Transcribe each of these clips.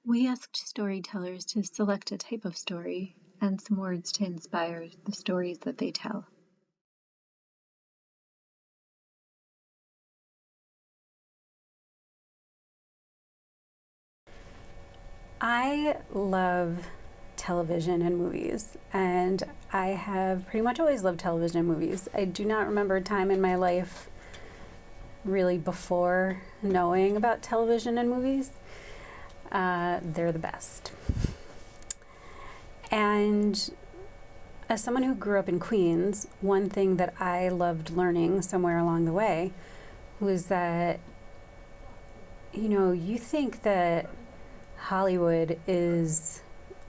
We asked storytellers to select a type of story and some words to inspire the stories that they tell. I love television and movies, and I have pretty much always loved television and movies. I do not remember a time in my life really before knowing about television and movies. They're the best. And as someone who grew up in Queens, one thing that I loved learning somewhere along the way was that, you think that Hollywood is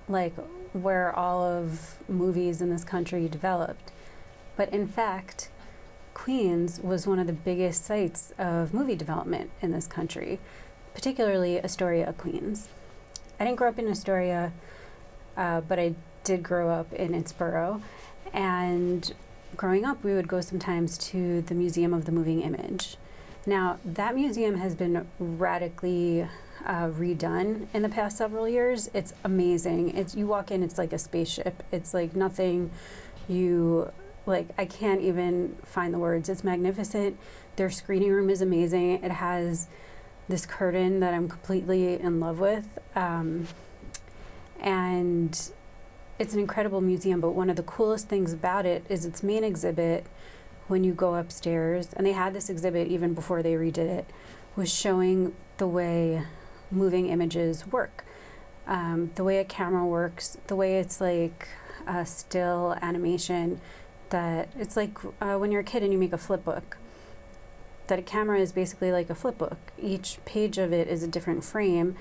like where all of movies in this country developed. But in fact, Queens was one of the biggest sites of movie development in this country, particularly Astoria, Queens. I didn't grow up in Astoria, but I did grow up in its borough. And growing up, we would go sometimes to the Museum of the Moving Image. Now, that museum has been radically redone in the past several years. It's amazing. You walk in, it's like a spaceship. It's like nothing I can't even find the words. It's magnificent. Their screening room is amazing. It has this curtain that I'm completely in love with. And it's an incredible museum, but one of the coolest things about it is its main exhibit, when you go upstairs, and they had this exhibit even before they redid it, was showing the way moving images work, the way a camera works, the way it's like still animation, that it's like when you're a kid and you make a flip book, that a camera is basically like a flip book. Each page of it is a different frame,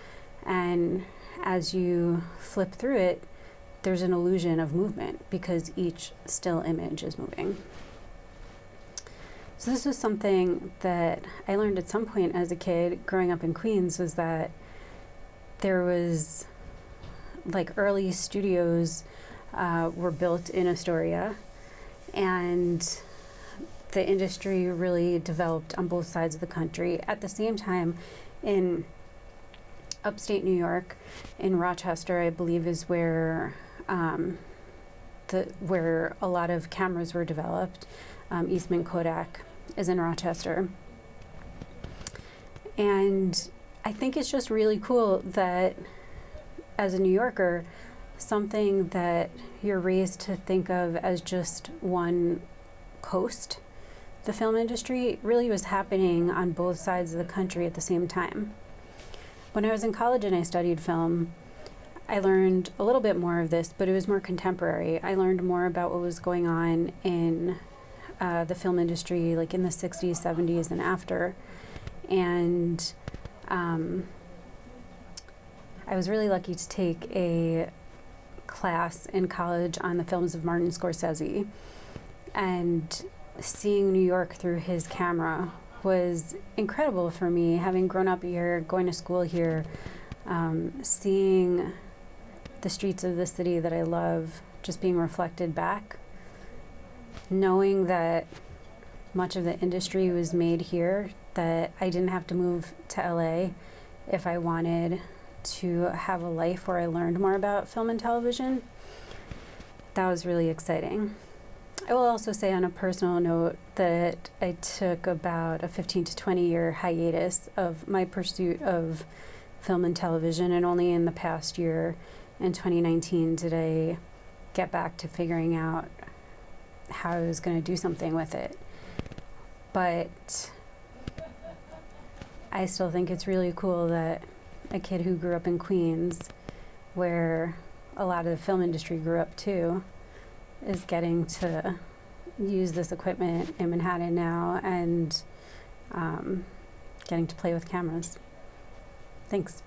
and as you flip through it, there's an illusion of movement because each still image is moving. So this was something that I learned at some point as a kid growing up in Queens, was that there was like early studios were built in Astoria, and the industry really developed on both sides of the country. At the same time, in upstate New York, in Rochester, I believe is where where a lot of cameras were developed. Eastman Kodak is in Rochester. And I think it's just really cool that as a New Yorker, something that you're raised to think of as just one coast, the film industry, really was happening on both sides of the country at the same time. When I was in college and I studied film, I learned a little bit more of this, but it was more contemporary. I learned more about what was going on in the film industry, like in the 60s, 70s, and after. And I was really lucky to take a class in college on the films of Martin Scorsese. And seeing New York through his camera was incredible for me, having grown up here, going to school here, seeing the streets of the city that I love just being reflected back, knowing that much of the industry was made here, that I didn't have to move to LA if I wanted to have a life where I learned more about film and television. That was really exciting. I will also say on a personal note that I took about a 15 to 20 year hiatus of my pursuit of film and television, and only in the past year, in 2019, did I get back to figuring out how I was going to do something with it. But I still think it's really cool that a kid who grew up in Queens, where a lot of the film industry grew up too, is getting to use this equipment in Manhattan now and getting to play with cameras. Thanks.